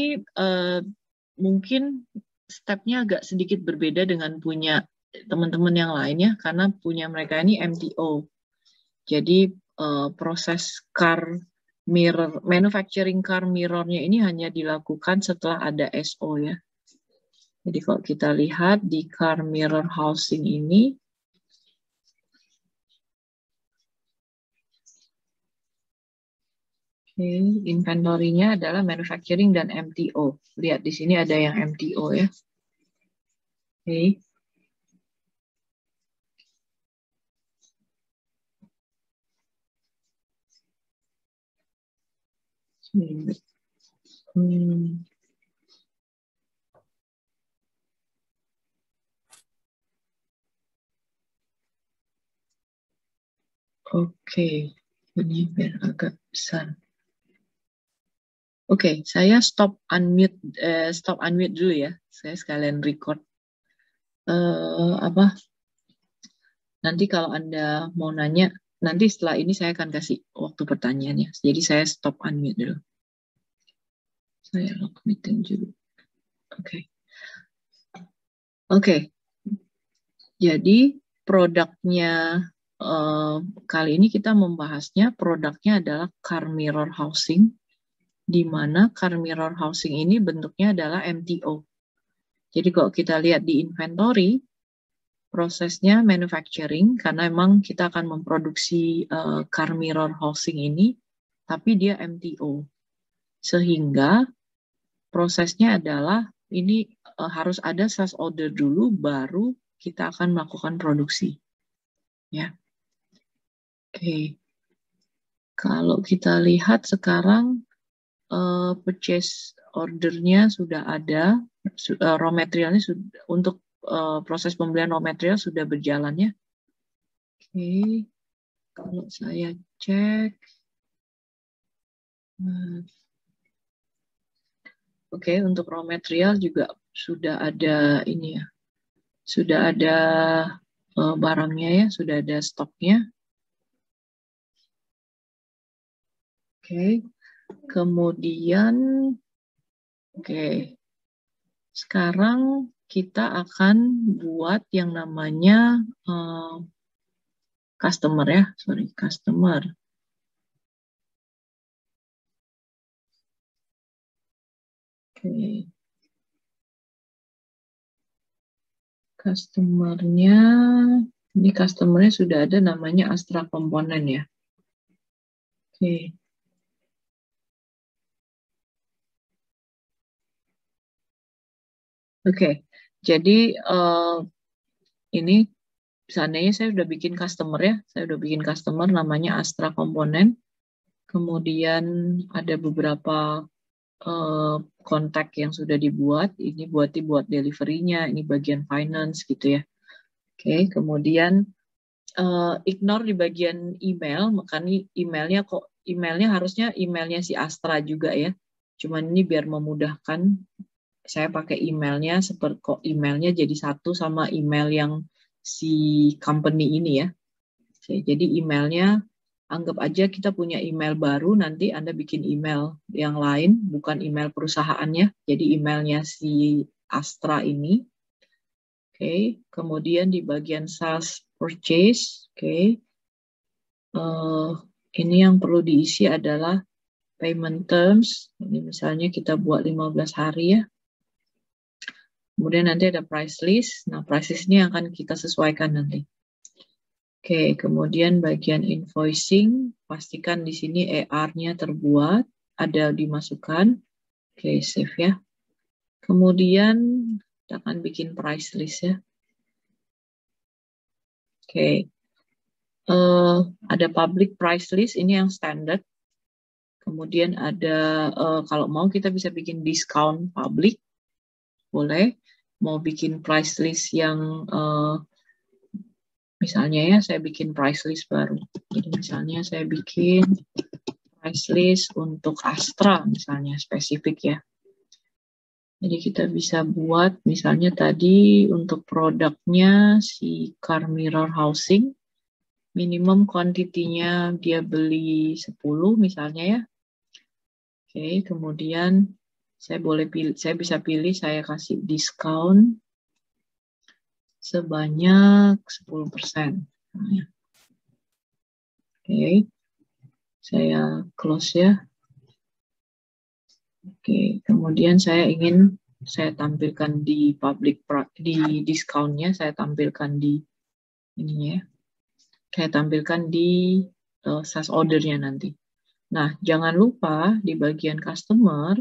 ini mungkin stepnya agak sedikit berbeda dengan punya teman-teman yang lainnya, karena punya mereka ini MTO. Jadi proses manufacturing car mirrornya ini hanya dilakukan setelah ada SO ya. Jadi kalau kita lihat di car mirror housing ini, inventory-nya adalah manufacturing dan MTO. Lihat di sini ada yang MTO ya. Oke. Oke, ini biar agak besar. Oke, saya stop unmute dulu ya. Saya sekalian record. Nanti kalau Anda mau nanya, nanti setelah ini saya akan kasih waktu pertanyaannya. Jadi saya stop unmute dulu. Saya lock meeting dulu. Oke. Jadi produknya kali ini kita membahasnya, produknya adalah car mirror housing, di mana car mirror housing ini bentuknya adalah MTO. Jadi kalau kita lihat di inventory, prosesnya manufacturing, karena memang kita akan memproduksi car mirror housing ini, tapi dia MTO. Sehingga prosesnya adalah ini harus ada sales order dulu, baru kita akan melakukan produksi. Ya. Oke. Kalau kita lihat sekarang purchase order-nya sudah ada, raw materialnya sudah, untuk proses pembelian raw material sudah berjalan ya. Oke. Kalau saya cek, oke, untuk raw material juga sudah ada ini ya, sudah ada barangnya ya, sudah ada stoknya. Oke, kemudian, sekarang kita akan buat yang namanya customer ya, customer. Oke. Customernya, ini customernya sudah ada namanya Astra Komponen ya. Oke. Oke, jadi ini seandainya saya sudah bikin customer ya, saya sudah bikin customer namanya Astra Komponen. Kemudian ada beberapa kontak yang sudah dibuat, ini buat delivery-nya, ini bagian finance gitu ya. Oke, kemudian ignore di bagian email, makanya emailnya harusnya emailnya si Astra juga ya. Cuman ini biar memudahkan, saya pakai emailnya seperti kok emailnya jadi satu sama email yang si company ini ya. Oke, jadi emailnya anggap aja kita punya email baru, nanti Anda bikin email yang lain, bukan email perusahaannya, jadi emailnya si Astra ini. Oke, kemudian di bagian sales purchase, ini yang perlu diisi adalah payment terms. Ini misalnya kita buat 15 hari ya. Kemudian nanti ada price list. Nah, price list ini akan kita sesuaikan nanti. Oke, kemudian bagian invoicing, pastikan di sini AR-nya terbuat, ada dimasukkan. Oke, save ya. Kemudian kita akan bikin price list ya. Oke, ada public price list, ini yang standard. Kemudian ada, kalau mau kita bisa bikin discount public, boleh. Mau bikin price list yang misalnya ya, saya bikin price list baru. Jadi misalnya saya bikin price list untuk Astra misalnya, spesifik ya. Jadi kita bisa buat misalnya tadi untuk produknya si car mirror housing, minimum quantity-nya dia beli 10 misalnya ya. Oke, kemudian Saya bisa pilih saya kasih diskon sebanyak 10%. Oke, saya close ya. Oke, kemudian saya tampilkan di di discountnya, saya tampilkan di ini ya. Saya tampilkan di sales ordernya nanti. Nah, jangan lupa di bagian customer,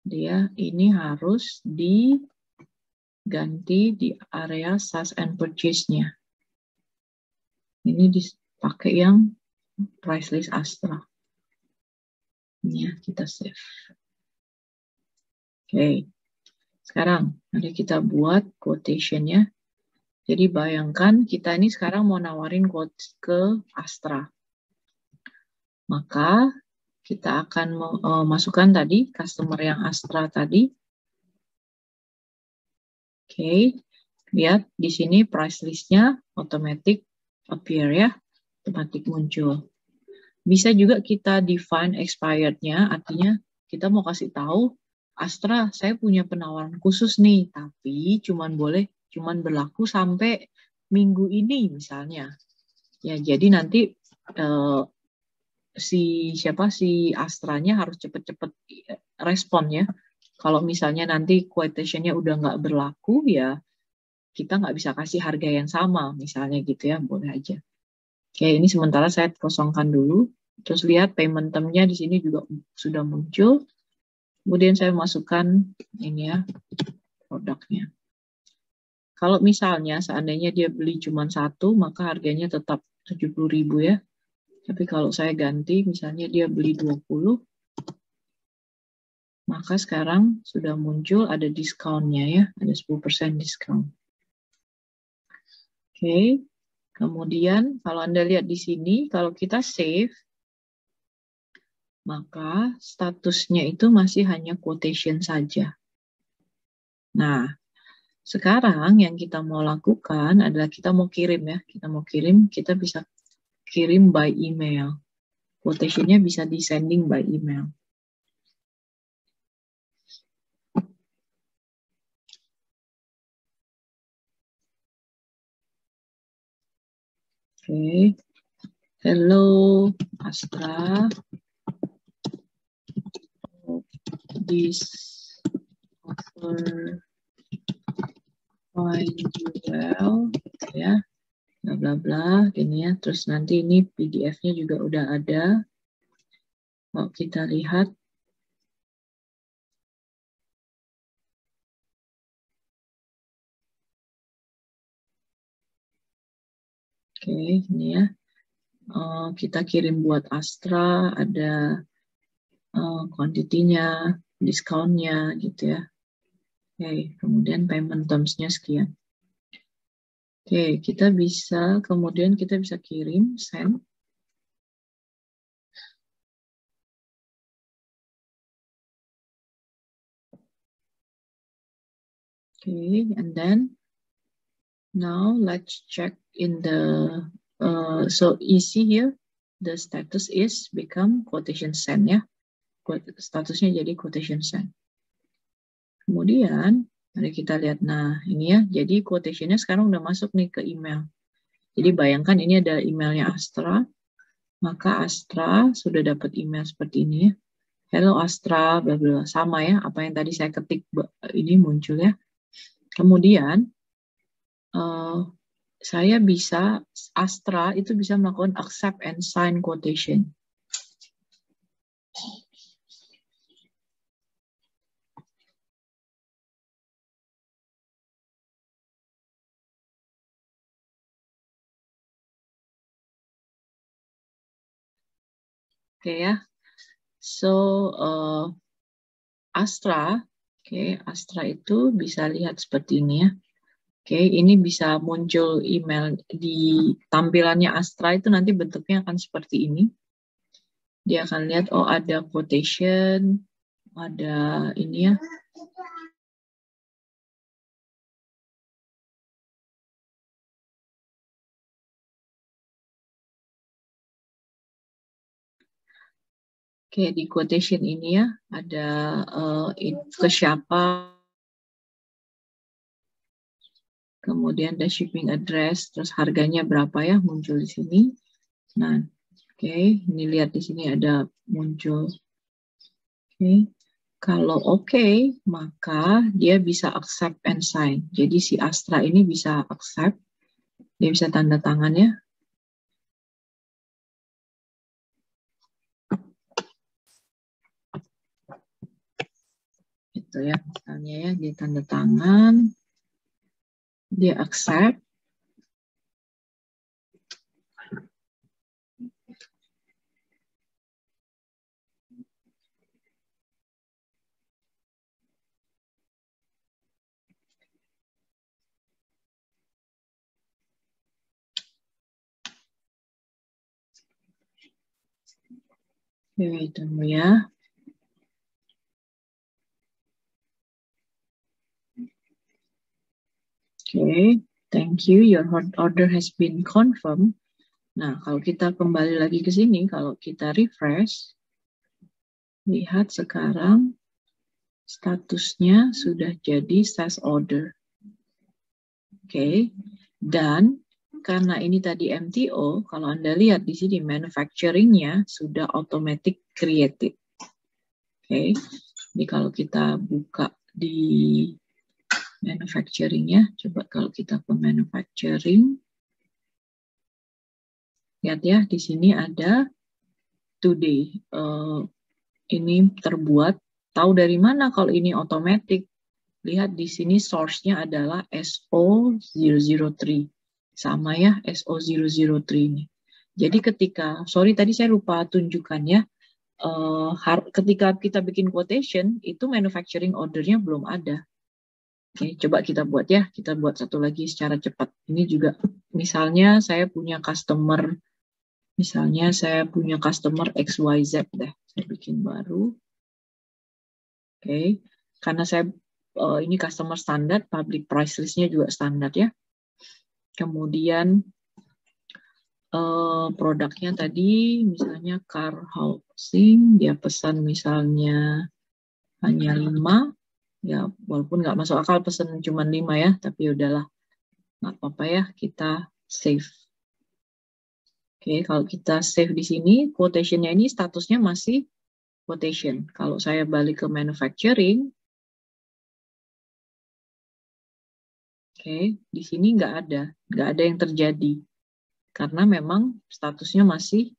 dia ini harus diganti di area sales and purchase-nya. Ini dipakai yang price list Astra. Ini ya, kita save. Oke, sekarang mari kita buat quotation-nya. Jadi bayangkan kita ini sekarang mau nawarin quotes ke Astra. Maka kita akan masukkan tadi customer yang Astra tadi. Oke, lihat di sini price list-nya automatic appear ya, otomatis muncul. Bisa juga kita define expired-nya, artinya kita mau kasih tahu Astra, saya punya penawaran khusus nih, tapi cuman berlaku sampai minggu ini misalnya. Ya, jadi nanti si Astranya harus cepet-cepet respon ya. Kalau misalnya nanti quotation-nya udah nggak berlaku, ya kita nggak bisa kasih harga yang sama, misalnya gitu ya, boleh aja. Oke, ini sementara saya kosongkan dulu. Terus lihat payment term-nya di sini juga sudah muncul. Kemudian saya masukkan ini ya, produknya. Kalau misalnya seandainya dia beli cuma satu, maka harganya tetap 70.000 ya. Tapi kalau saya ganti, misalnya dia beli 20, maka sekarang sudah muncul ada diskonnya ya, ada 10% diskon. Oke, kemudian kalau Anda lihat di sini, kalau kita save, maka statusnya itu masih hanya quotation saja. Nah, sekarang yang kita mau lakukan adalah kita mau kirim ya. Kita bisa kirim by email. Quotation-nya bisa di sending by email. Oke. Hello, Astra. This offer find you well, ya, bla bla bla, gini ya. Terus nanti ini PDF-nya juga udah ada. Kalau kita lihat, oke, ini ya. Kita kirim buat Astra, ada kuantitinya, diskonnya, gitu ya. Oke, kemudian payment terms-nya sekian. Oke, kemudian kita bisa kirim, send. Okay, and then now let's check in the, so easy here, the status is become quotation send ya. Statusnya jadi quotation send. Kemudian, mari kita lihat, nah ini ya, jadi quotation-nya sekarang udah masuk nih ke email. Jadi bayangkan ini ada emailnya Astra, maka Astra sudah dapat email seperti ini ya. Hello Astra, bla bla, sama ya, apa yang tadi saya ketik ini muncul ya. Kemudian Astra itu bisa melakukan accept and sign quotation. Oke ya, so Astra itu bisa lihat seperti ini ya. Oke, ini bisa muncul email di tampilannya Astra itu nanti bentuknya akan seperti ini. Dia akan lihat, oh ada quotation, ada ini ya. Oke, di quotation ini ya, ada ke siapa, kemudian ada shipping address, terus harganya berapa ya, muncul di sini. Nah, oke, ini lihat di sini ada muncul. Oke, kalau oke, maka dia bisa accept and sign. Jadi si Astra ini bisa accept, dia bisa tanda tangan ya. Itu ya, misalnya ya, dia tanda tangan, dia accept. Oke, tunggu ya. Oke, thank you. Your order has been confirmed. Nah, kalau kita kembali lagi ke sini, kalau kita refresh, lihat sekarang statusnya sudah jadi sales order. Oke, dan karena ini tadi MTO, kalau Anda lihat di sini manufacturing-nya sudah automatic created. Oke, jadi kalau kita buka di manufacturing-nya, coba kalau kita ke manufacturing, lihat ya, di sini ada today. Ini terbuat, tahu dari mana kalau ini automatic? Lihat di sini source-nya adalah SO003. Sama ya, SO003 ini. Jadi ketika, sorry tadi saya lupa tunjukkan ya, ketika kita bikin quotation, itu manufacturing order-nya belum ada. Oke, coba kita buat ya, kita buat satu lagi secara cepat. Ini juga, misalnya saya punya customer XYZ deh, saya bikin baru. Oke, karena saya ini customer standar, public price list-nya juga standar ya. Kemudian produknya tadi misalnya car housing, dia pesan misalnya hanya 5, ya walaupun nggak masuk akal pesan cuma 5 ya, tapi udahlah, nggak apa-apa ya, kita save. Oke, kalau kita save di sini, quotation-nya ini statusnya masih quotation. Kalau saya balik ke manufacturing, oke, di sini nggak ada yang terjadi. Karena memang statusnya masih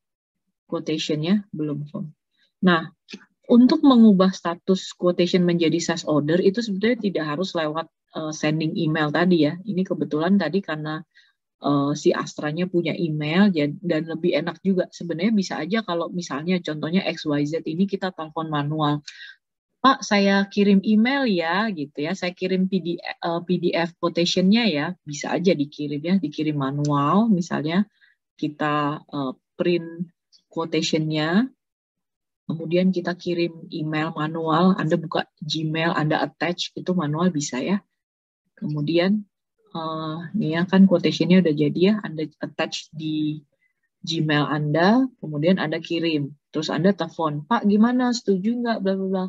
quotation-nya belum firm. Nah, untuk mengubah status quotation menjadi sales order itu sebetulnya tidak harus lewat sending email tadi ya. Ini kebetulan tadi karena si Astranya punya email dan lebih enak juga. Sebenarnya bisa aja kalau misalnya contohnya XYZ ini kita telepon manual. Pak, saya kirim email ya, gitu ya. Saya kirim PDF quotation-nya ya, bisa aja dikirim ya, dikirim manual. Misalnya kita print quotation-nya, kemudian kita kirim email manual. Anda buka Gmail, Anda attach itu manual bisa ya. Kemudian ini ya kan quotation-nya udah jadi ya, Anda attach di Gmail Anda, kemudian Anda kirim. Terus Anda telepon, Pak gimana, setuju nggak, bla bla bla.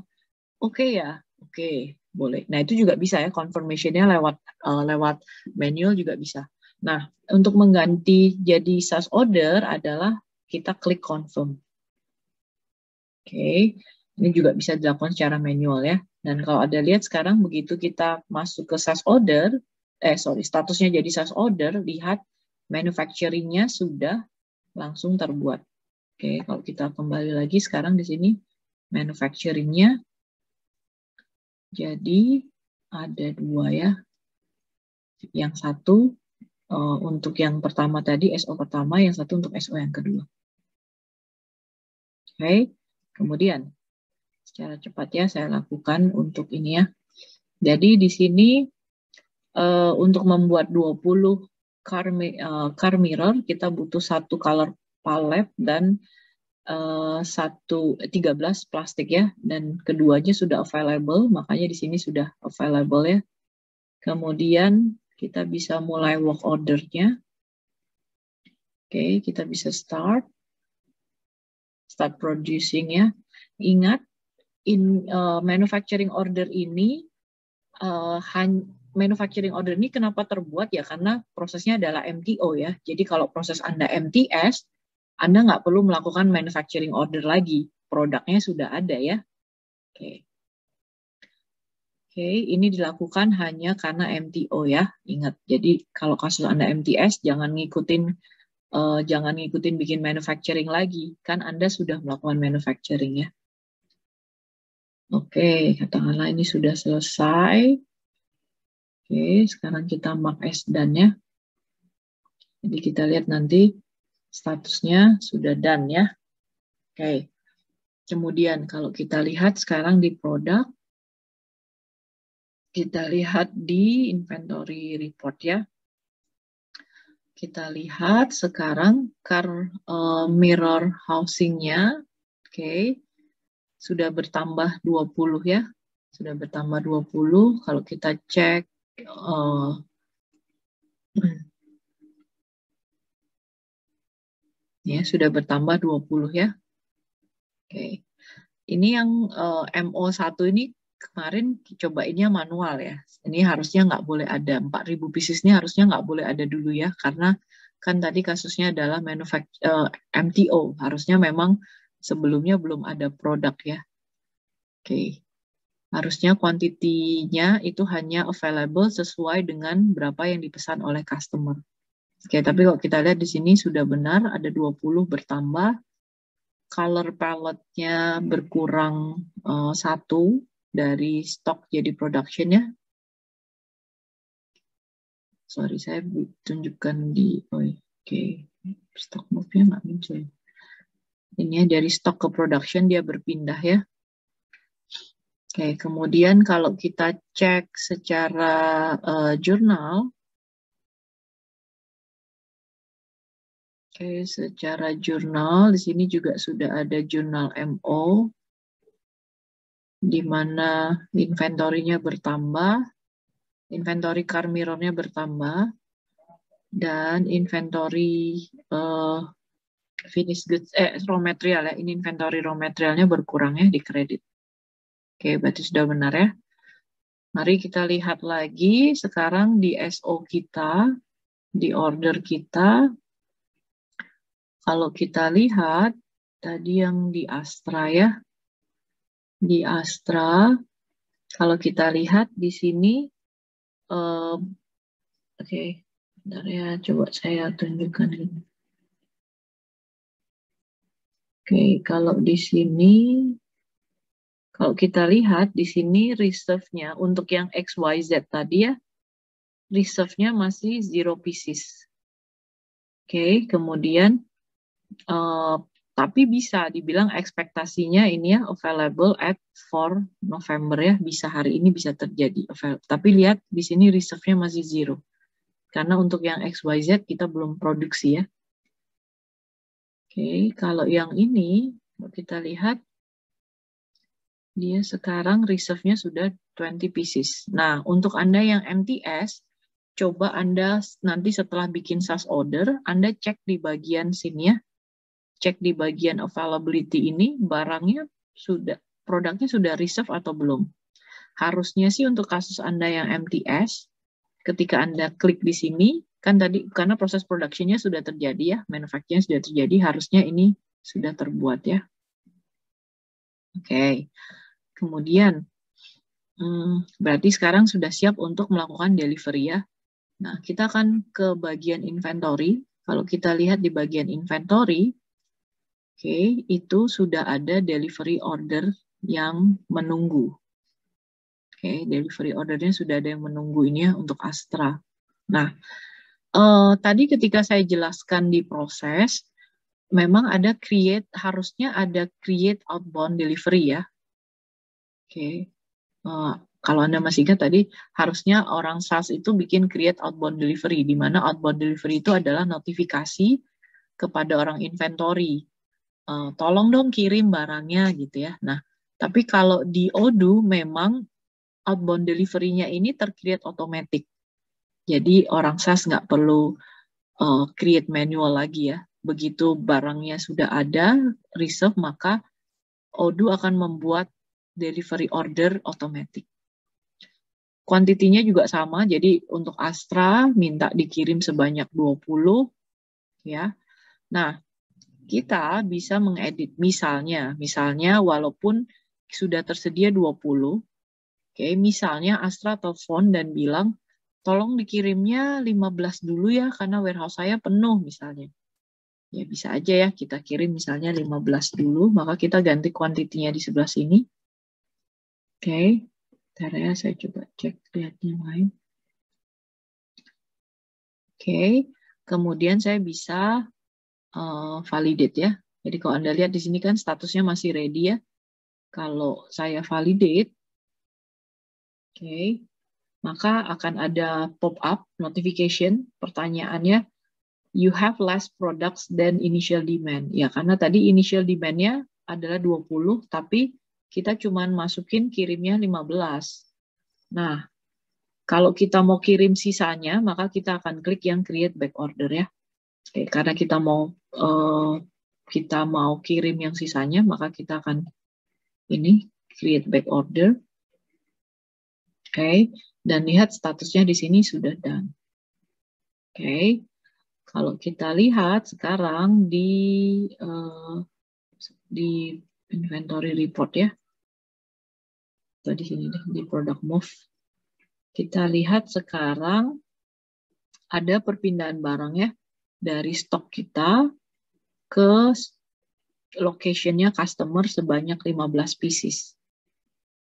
Oke ya, oke, boleh. Nah itu juga bisa ya, confirmation-nya lewat manual juga bisa. Nah, untuk mengganti jadi sales order adalah kita klik confirm. Oke, ini juga bisa dilakukan secara manual ya. Dan kalau Anda lihat sekarang begitu kita masuk ke sales order, statusnya jadi sales order, lihat manufacturing-nya sudah langsung terbuat. Oke, kalau kita kembali lagi sekarang di sini manufacturing-nya jadi ada 2 ya. Yang satu untuk yang pertama tadi SO pertama, yang satu untuk SO yang kedua. Oke, kemudian secara cepat ya saya lakukan untuk ini ya. Jadi di sini untuk membuat 20 car mirror kita butuh satu color palette dan 13 plastik ya, dan keduanya sudah available, makanya di sini sudah available ya. Kemudian kita bisa mulai work order-nya. Oke, kita bisa start producing ya. Ingat, manufacturing order ini kenapa terbuat ya, karena prosesnya adalah MTO ya. Jadi kalau proses Anda MTS, Anda nggak perlu melakukan manufacturing order lagi. Produknya sudah ada ya. Oke. Oke, ini dilakukan hanya karena MTO ya. Ingat, jadi kalau kasus Anda MTS, jangan ngikutin bikin manufacturing lagi. Kan Anda sudah melakukan manufacturing ya. Oke, katakanlah ini sudah selesai. Oke, sekarang kita mark as done ya. Jadi kita lihat nanti statusnya sudah done ya. Oke. Kemudian kalau kita lihat sekarang di produk, kita lihat di inventory report ya. Kita lihat sekarang mirror housing-nya, oke, sudah bertambah 20 ya. Sudah bertambah 20. Kalau kita cek ya sudah bertambah 20 ya. Oke. Ini yang MO1 ini kemarin cobainnya manual ya. Ini harusnya nggak boleh ada. 4.000 pieces ini harusnya nggak boleh ada dulu ya. Karena kan tadi kasusnya adalah MTO. Harusnya memang sebelumnya belum ada produk ya. Oke. Harusnya kuantitinya itu hanya available sesuai dengan berapa yang dipesan oleh customer. Oke, tapi kalau kita lihat di sini sudah benar ada 20 bertambah. Color palette-nya berkurang 1 dari stok jadi production ya. Sorry, saya tunjukkan di oke. Stock move-nya nggak muncul. Ini ya, dari stok ke production dia berpindah ya. Oke, kemudian kalau kita cek secara jurnal, oke, secara jurnal di sini juga sudah ada jurnal MO, di mana inventory-nya bertambah, inventory car mirror-nya bertambah, dan inventory finished goods, raw material ya, ini inventory raw materialnya berkurang ya di kredit. Oke, berarti sudah benar ya. Mari kita lihat lagi sekarang di SO kita, di order kita. Kalau kita lihat tadi yang di Astra ya, di Astra, kalau kita lihat di sini, oke, bentar ya, coba saya tunjukkan ini. Oke, kalau di sini, kalau kita lihat di sini reserve-nya untuk yang XYZ tadi ya, reserve-nya masih 0 pieces. Oke, kemudian tapi bisa dibilang ekspektasinya ini ya available at 4 November ya, bisa hari ini bisa terjadi. Tapi lihat di sini reserve-nya masih 0. Karena untuk yang XYZ kita belum produksi ya. Oke, kalau yang ini kita lihat dia sekarang reserve-nya sudah 20 pieces. Nah, untuk Anda yang MTS, coba Anda nanti setelah bikin SAS order, Anda cek di bagian sini ya. Cek di bagian availability ini, barangnya sudah, produknya sudah reserve atau belum. Harusnya sih untuk kasus Anda yang MTS, ketika Anda klik di sini, kan tadi karena proses production-nya sudah terjadi ya, manufacturing sudah terjadi, harusnya ini sudah terbuat ya. Oke. Kemudian, berarti sekarang sudah siap untuk melakukan delivery ya. Nah, kita akan ke bagian inventory. Kalau kita lihat di bagian inventory, oke, itu sudah ada delivery order yang menunggu. Oke, delivery ordernya sudah ada yang menunggu ini ya untuk Astra. Nah, tadi ketika saya jelaskan di proses, memang ada harusnya ada create outbound delivery ya. Oke, kalau Anda masih ingat tadi, harusnya orang SaaS itu bikin create outbound delivery, di mana outbound delivery itu adalah notifikasi kepada orang inventory. Tolong dong kirim barangnya gitu ya. Nah, tapi kalau di Odoo memang outbound delivery-nya ini tercreate otomatis. Jadi orang SaaS nggak perlu create manual lagi ya. Begitu barangnya sudah ada, reserve, maka Odoo akan membuat delivery order otomatis. Kuantitinya juga sama, jadi untuk Astra minta dikirim sebanyak 20, ya. Nah, kita bisa mengedit misalnya walaupun sudah tersedia 20, oke, misalnya Astra telepon dan bilang, tolong dikirimnya 15 dulu ya, karena warehouse saya penuh misalnya. Ya bisa aja ya, kita kirim misalnya 15 dulu, maka kita ganti kuantitinya di sebelah sini. Oke. Bentar ya, saya coba cek lihat yang lain. Oke, kemudian saya bisa validate ya. Jadi kalau Anda lihat di sini kan statusnya masih ready ya. Kalau saya validate, oke, maka akan ada pop-up notification, pertanyaannya, you have less products than initial demand. Ya, karena tadi initial demand-nya adalah 20, tapi kita cuma masukin kirimnya 15. Nah, kalau kita mau kirim sisanya, maka kita akan klik yang create back order ya. Oke, karena kita mau kirim yang sisanya, maka kita akan ini create back order. Oke, dan lihat statusnya di sini sudah done. Oke, kalau kita lihat sekarang di inventory report ya, atau di sini deh, di product move, kita lihat sekarang ada perpindahan barang ya dari stok kita ke location-nya customer sebanyak 15 pieces.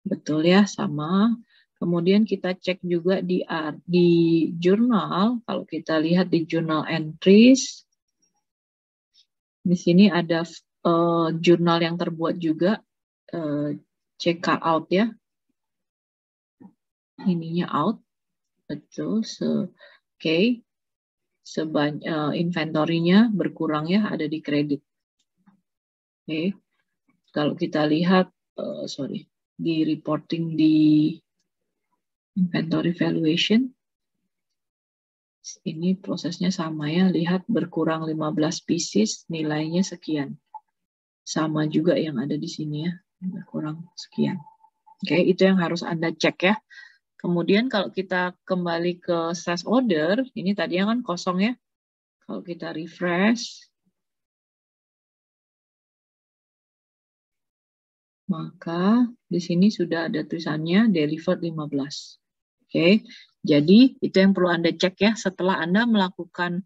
Betul ya, sama. Kemudian kita cek juga di jurnal, kalau kita lihat di journal entries, di sini ada jurnal yang terbuat juga, check out ya, ininya out, betul, oke, inventory-nya berkurang ya, ada di kredit. Oke, kalau kita lihat, di reporting di inventory valuation, ini prosesnya sama ya, lihat berkurang 15 pieces, nilainya sekian. Sama juga yang ada di sini ya, berkurang sekian. Oke, itu yang harus Anda cek ya. Kemudian kalau kita kembali ke sales order, ini tadinya kan kosong ya. Kalau kita refresh, maka di sini sudah ada tulisannya delivered 15. Oke, jadi itu yang perlu Anda cek ya setelah Anda melakukan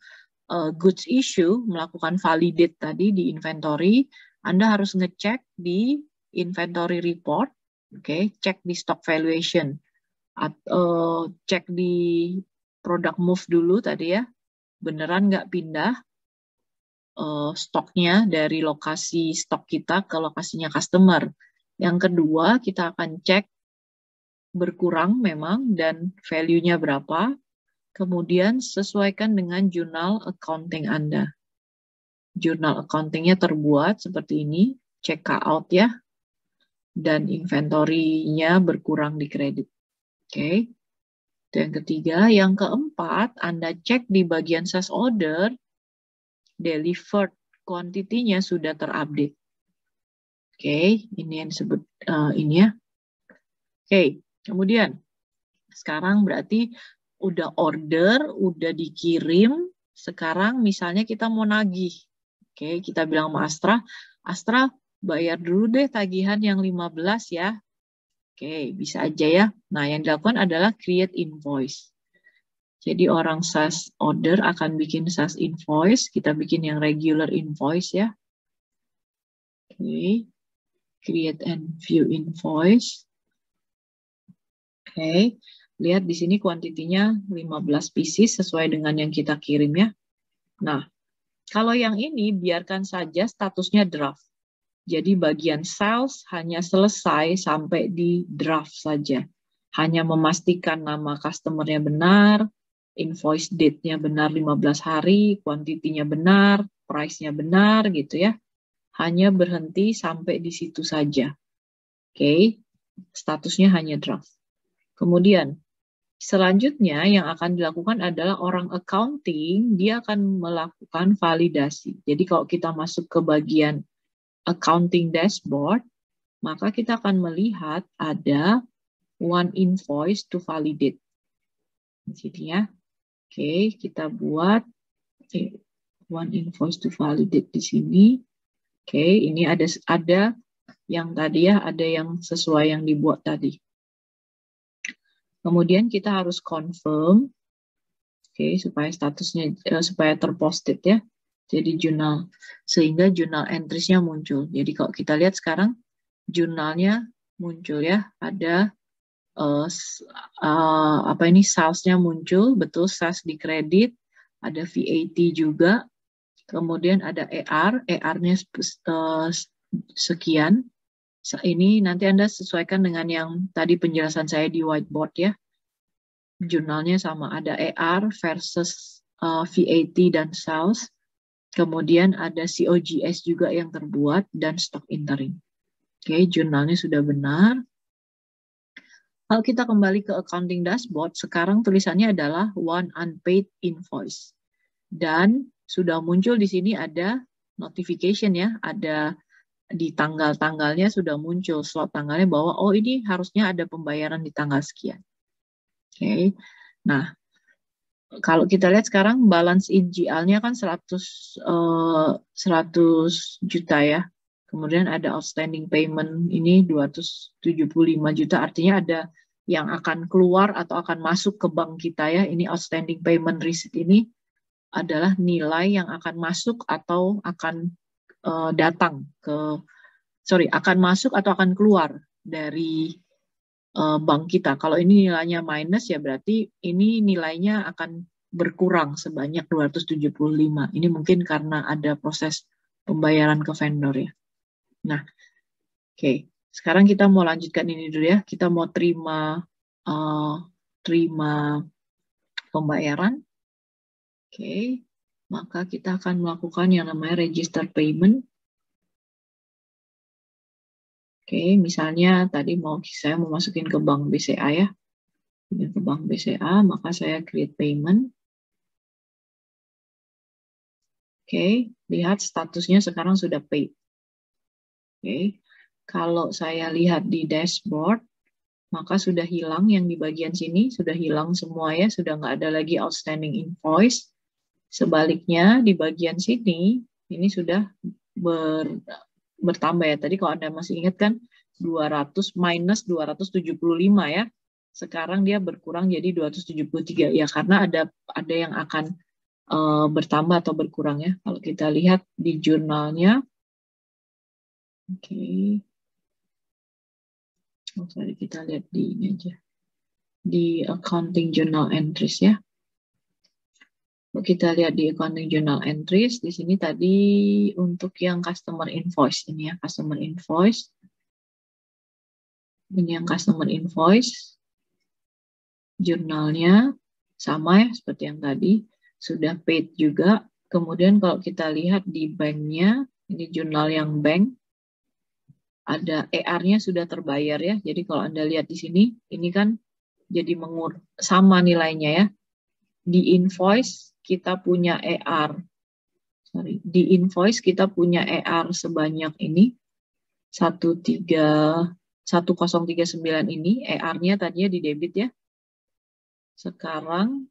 goods issue, melakukan validate tadi di inventory, Anda harus ngecek di inventory report, oke, cek di stock valuation, atau cek di product move dulu tadi ya, beneran nggak pindah stoknya dari lokasi stok kita ke lokasinya customer. Yang kedua, kita akan cek berkurang memang dan value-nya berapa. Kemudian sesuaikan dengan jurnal accounting Anda. Jurnal accounting-nya terbuat seperti ini, check out ya, dan inventory-nya berkurang di kredit. Oke. Itu yang ketiga. Yang keempat, Anda cek di bagian sales order, delivered quantity-nya sudah terupdate. Oke, ini yang disebut ini ya. Oke, kemudian sekarang berarti udah order, udah dikirim, sekarang misalnya kita mau nagih. Oke, kita bilang sama Astra bayar dulu deh tagihan yang 15 ya. Oke, bisa aja ya. Nah, yang dilakukan adalah create invoice. Jadi orang sales order akan bikin sales invoice, kita bikin yang regular invoice ya. Oke, create and view invoice. Oke, lihat di sini kuantitinya 15 pieces sesuai dengan yang kita kirim ya. Nah, kalau yang ini biarkan saja statusnya draft. Jadi bagian sales hanya selesai sampai di draft saja. Hanya memastikan nama customer-nya benar, invoice date-nya benar 15 hari, kuantitinya benar, price-nya benar gitu ya. Hanya berhenti sampai di situ saja. Oke, statusnya hanya draft. Kemudian, selanjutnya yang akan dilakukan adalah orang accounting, dia akan melakukan validasi. Jadi kalau kita masuk ke bagian accounting dashboard, maka kita akan melihat ada one invoice to validate. Di sini ya. Oke, kita buat one invoice to validate di sini. Oke, ini ada yang tadi ya, ada yang sesuai yang dibuat tadi. Kemudian kita harus confirm, oke, supaya statusnya supaya terposted ya. Jadi jurnal, sehingga jurnal entries-nya muncul. Jadi kalau kita lihat sekarang jurnalnya muncul ya, ada sales-nya muncul, betul, sales di kredit, ada VAT juga, kemudian ada ER-nya sekian. Ini nanti Anda sesuaikan dengan yang tadi penjelasan saya di whiteboard ya. Jurnalnya sama, ada ER versus VAT dan sales. Kemudian ada COGS juga yang terbuat dan stock interim. Oke, jurnalnya sudah benar. Kalau kita kembali ke accounting dashboard, sekarang tulisannya adalah one unpaid invoice. Dan sudah muncul di sini ada notification ya, ada di tanggal-tanggalnya sudah muncul slot tanggalnya bahwa oh ini harusnya ada pembayaran di tanggal sekian. Oke. Nah, kalau kita lihat sekarang balance IGL-nya kan 100 juta ya. Kemudian ada outstanding payment ini 275 juta, artinya ada yang akan keluar atau akan masuk ke bank kita ya. Ini outstanding payment receipt ini adalah nilai yang akan masuk atau akan akan masuk atau akan keluar dari bank kita. Kalau ini nilainya minus ya berarti ini nilainya akan berkurang sebanyak 275. Ini mungkin karena ada proses pembayaran ke vendor ya. Nah, oke. Sekarang kita mau lanjutkan ini dulu ya. Kita mau terima pembayaran. Oke. Maka kita akan melakukan yang namanya register payment. Oke, misalnya tadi saya mau masukin ke bank BCA ya. Ke bank BCA, maka saya create payment. Oke, lihat statusnya sekarang sudah paid. Oke, kalau saya lihat di dashboard, maka sudah hilang yang di bagian sini, sudah hilang semua ya, sudah nggak ada lagi outstanding invoice. Sebaliknya di bagian sini, ini sudah bertambah ya. Tadi kalau Anda masih ingat kan 200 minus 275 ya. Sekarang dia berkurang jadi 273 ya karena ada yang akan bertambah atau berkurang ya. Kalau kita lihat di jurnalnya, oke. Sorry, kita lihat di ini aja. Di accounting journal entries ya. Kita lihat di accounting journal entries, di sini tadi untuk yang customer invoice ini ya, customer invoice. Ini yang customer invoice. Jurnalnya sama ya seperti yang tadi, sudah paid juga. Kemudian kalau kita lihat di banknya, ini jurnal yang bank, ada ER-nya sudah terbayar ya. Jadi kalau Anda lihat di sini, ini kan jadi sama nilainya ya. Di invoice kita punya ER. Di invoice kita punya ER sebanyak ini 1039 ini, ER-nya tadinya di debit ya. Sekarang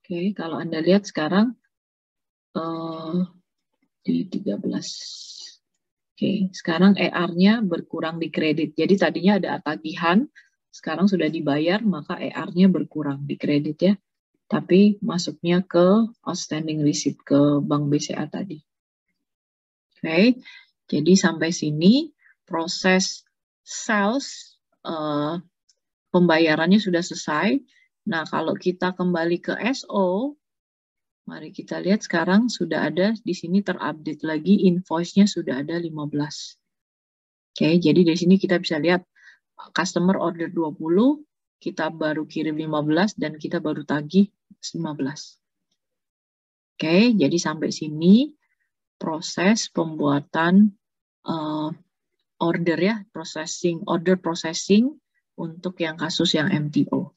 Oke, kalau Anda lihat sekarang di 13. Oke, sekarang ER-nya berkurang di kredit. Jadi tadinya ada tagihan, sekarang sudah dibayar, maka ER-nya berkurang di kredit ya. Tapi masuknya ke outstanding receipt ke Bank BCA tadi. Oke, jadi sampai sini proses sales pembayarannya sudah selesai. Nah, kalau kita kembali ke SO, mari kita lihat sekarang sudah ada di sini terupdate lagi invoice-nya sudah ada 15. Oke, jadi dari sini kita bisa lihat customer order 20, kita baru kirim 15 dan kita baru tagih 15. Oke, jadi sampai sini proses pembuatan order ya, order processing untuk yang kasus yang MTO.